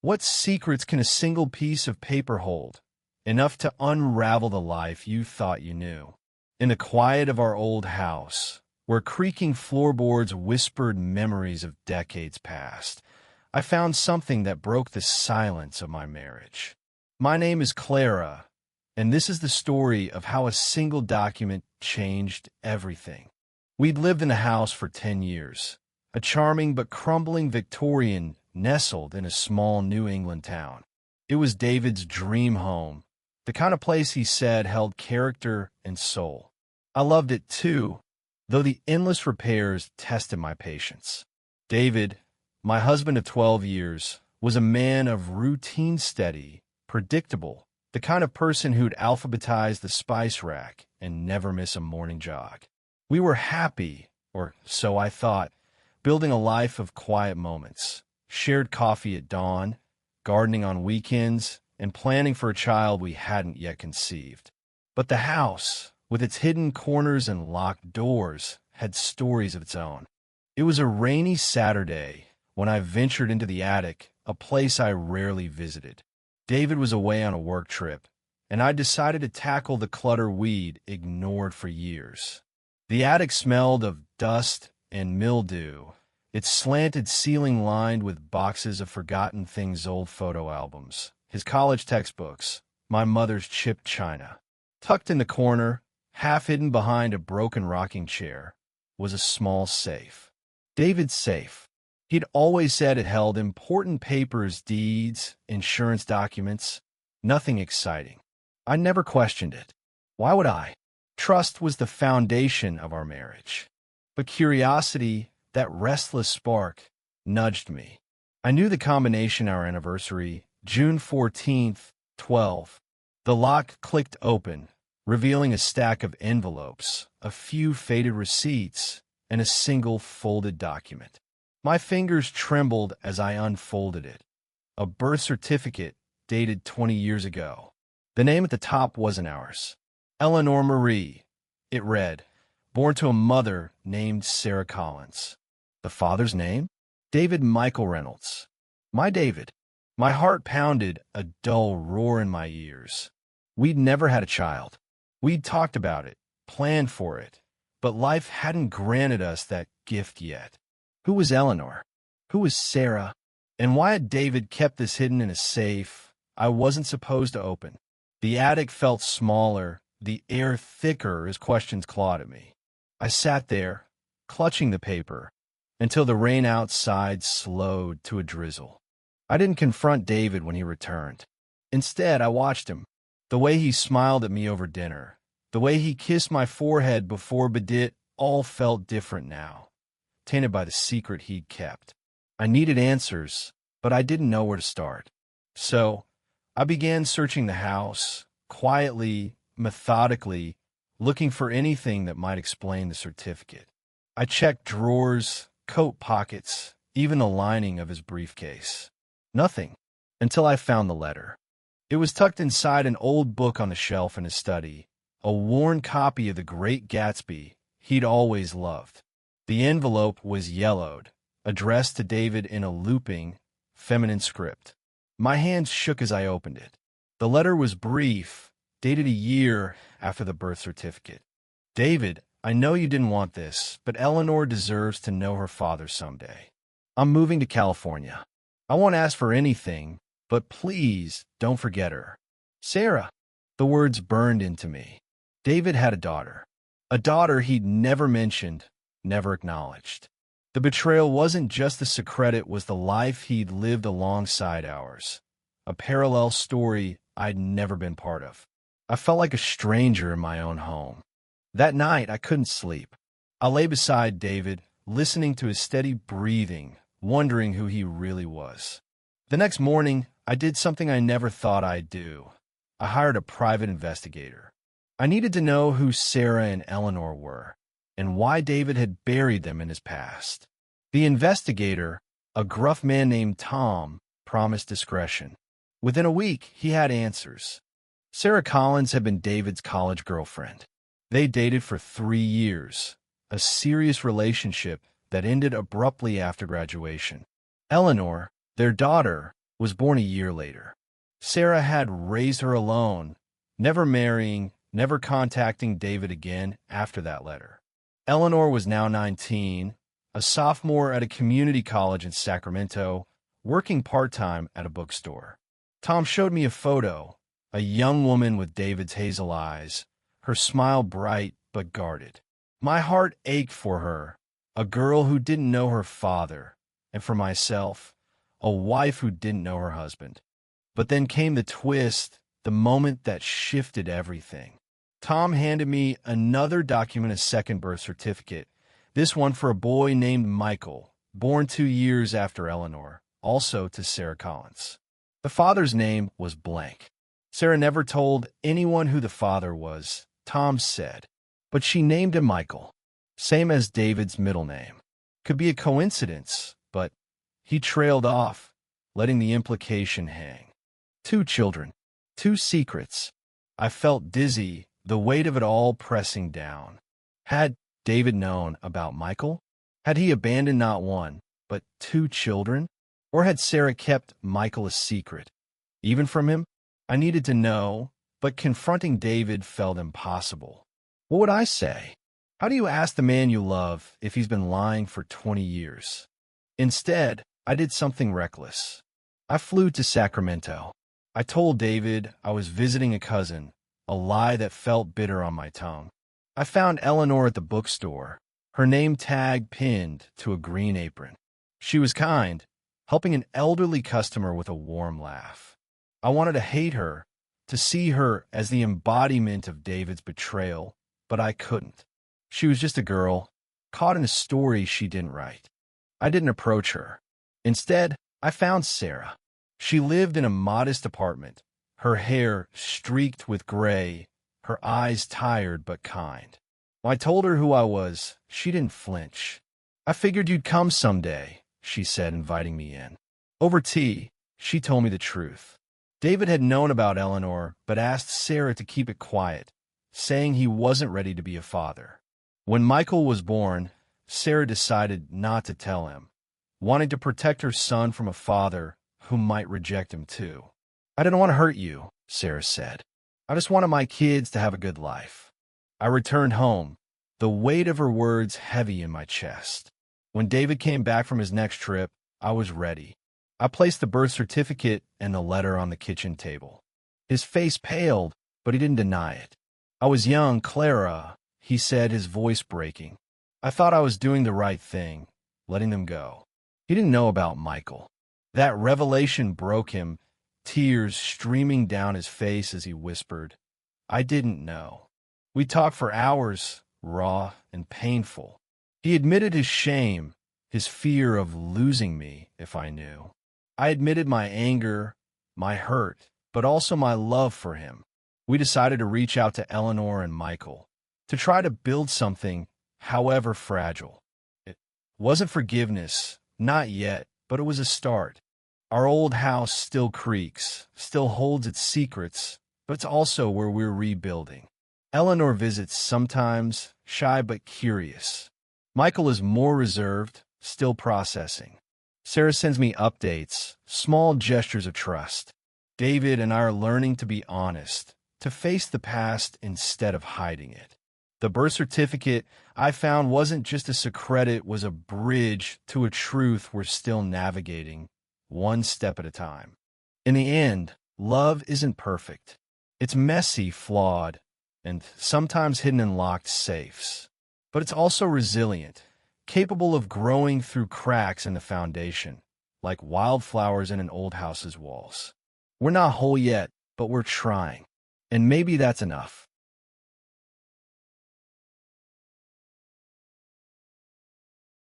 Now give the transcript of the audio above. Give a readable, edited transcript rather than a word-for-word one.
What secrets can a single piece of paper hold? Enough to unravel the life you thought you knew. In the quiet of our old house, where creaking floorboards whispered memories of decades past, I found something that broke the silence of my marriage. My name is Clara, and this is the story of how a single document changed everything. We'd lived in the house for 10 years, a charming but crumbling Victorian nestled in a small New England town. It was David's dream home, the kind of place he said held character and soul. I loved it too, though the endless repairs tested my patience. David, my husband of 12 years, was a man of routine, steady, predictable, the kind of person who'd alphabetize the spice rack and never miss a morning jog. We were happy, or so I thought, building a life of quiet moments, shared coffee at dawn, gardening on weekends, and planning for a child we hadn't yet conceived. But the house, with its hidden corners and locked doors, had stories of its own. It was a rainy Saturday when I ventured into the attic, a place I rarely visited. David was away on a work trip, and I decided to tackle the clutter we'd ignored for years. The attic smelled of dust and mildew, its slanted ceiling lined with boxes of forgotten things, old photo albums, his college textbooks, my mother's chipped china. Tucked in the corner, half hidden behind a broken rocking chair, was a small safe. David's safe. He'd always said it held important papers, deeds, insurance documents, nothing exciting. I never questioned it. Why would I? Trust was the foundation of our marriage. But curiosity, that restless spark, nudged me. I knew the combination our anniversary, June 14th, 12. The lock clicked open, revealing a stack of envelopes, a few faded receipts, and a single folded document. My fingers trembled as I unfolded it. A birth certificate dated 20 years ago. The name at the top wasn't ours. Eleanor Marie, it read, born to a mother named Sarah Collins. The father's name? David Michael Reynolds. My David. My heart pounded, a dull roar in my ears. We'd never had a child. We'd talked about it, planned for it, but life hadn't granted us that gift yet. Who was Eleanor? Who was Sarah? And why had David kept this hidden in a safe I wasn't supposed to open? The attic felt smaller, the air thicker as questions clawed at me. I sat there, clutching the paper, until the rain outside slowed to a drizzle. I didn't confront David when he returned. Instead, I watched him. The way he smiled at me over dinner, the way he kissed my forehead before bed, it all felt different now, tainted by the secret he'd kept. I needed answers, but I didn't know where to start. So, I began searching the house, quietly, methodically, looking for anything that might explain the certificate. I checked drawers, coat pockets, even the lining of his briefcase. Nothing, until I found the letter. It was tucked inside an old book on the shelf in his study, a worn copy of The Great Gatsby he'd always loved. The envelope was yellowed, addressed to David in a looping, feminine script. My hands shook as I opened it. The letter was brief, dated a year after the birth certificate. David, I know you didn't want this, but Eleanor deserves to know her father someday. I'm moving to California. I won't ask for anything, but please don't forget her. Sarah. The words burned into me. David had a daughter he'd never mentioned, never acknowledged. The betrayal wasn't just the secret, it was the life he'd lived alongside ours, a parallel story I'd never been part of. I felt like a stranger in my own home. That night, I couldn't sleep. I lay beside David, listening to his steady breathing, wondering who he really was. The next morning, I did something I never thought I'd do. I hired a private investigator. I needed to know who Sarah and Eleanor were, and why David had buried them in his past. The investigator, a gruff man named Tom, promised discretion. Within a week, he had answers. Sarah Collins had been David's college girlfriend. They dated for 3 years, a serious relationship that ended abruptly after graduation. Eleanor, their daughter, was born a year later. Sarah had raised her alone, never marrying, never contacting David again after that letter. Eleanor was now 19, a sophomore at a community college in Sacramento, working part-time at a bookstore. Tom showed me a photo, a young woman with David's hazel eyes, her smile bright but guarded. My heart ached for her, a girl who didn't know her father, and for myself, a wife who didn't know her husband. But then came the twist, the moment that shifted everything. Tom handed me another document, a second birth certificate, this one for a boy named Michael, born 2 years after Eleanor, also to Sarah Collins. The father's name was blank. Sarah never told anyone who the father was, Tom said, but she named him Michael, same as David's middle name. Could be a coincidence, but he trailed off, letting the implication hang. 2 children, 2 secrets. I felt dizzy, the weight of it all pressing down. Had David known about Michael? Had he abandoned not 1, but 2 children? Or had Sarah kept Michael a secret? Even from him? I needed to know, but confronting David felt impossible. What would I say? How do you ask the man you love if he's been lying for 20 years? Instead, I did something reckless. I flew to Sacramento. I told David I was visiting a cousin, a lie that felt bitter on my tongue. I found Eleanor at the bookstore, her name tag pinned to a green apron. She was kind, helping an elderly customer with a warm laugh. I wanted to hate her, to see her as the embodiment of David's betrayal, but I couldn't. She was just a girl, caught in a story she didn't write. I didn't approach her. Instead, I found Sarah. She lived in a modest apartment, her hair streaked with gray, her eyes tired but kind. When I told her who I was, she didn't flinch. I figured you'd come someday, she said, inviting me in. Over tea, she told me the truth. David had known about Eleanor, but asked Sarah to keep it quiet, saying he wasn't ready to be a father. When Michael was born, Sarah decided not to tell him, wanting to protect her son from a father who might reject him too. I didn't want to hurt you, Sarah said. I just wanted my kids to have a good life. I returned home, the weight of her words heavy in my chest. When David came back from his next trip, I was ready. I placed the birth certificate and the letter on the kitchen table. His face paled, but he didn't deny it. I was young, Clara, he said, his voice breaking. I thought I was doing the right thing, letting them go. He didn't know about Michael. That revelation broke him, tears streaming down his face as he whispered, I didn't know. We talked for hours, raw and painful. He admitted his shame, his fear of losing me if I knew. I admitted my anger, my hurt, but also my love for him. We decided to reach out to Eleanor and Michael, to try to build something, however fragile. It wasn't forgiveness, not yet, but it was a start. Our old house still creaks, still holds its secrets, but it's also where we're rebuilding. Eleanor visits sometimes, shy but curious. Michael is more reserved, still processing. Sarah sends me updates, small gestures of trust. David and I are learning to be honest, to face the past instead of hiding it. The birth certificate I found wasn't just a secret, it was a bridge to a truth we're still navigating, one step at a time. In the end, love isn't perfect. It's messy, flawed, and sometimes hidden in locked safes. But it's also resilient, capable of growing through cracks in the foundation, like wildflowers in an old house's walls. We're not whole yet, but we're trying. And maybe that's enough.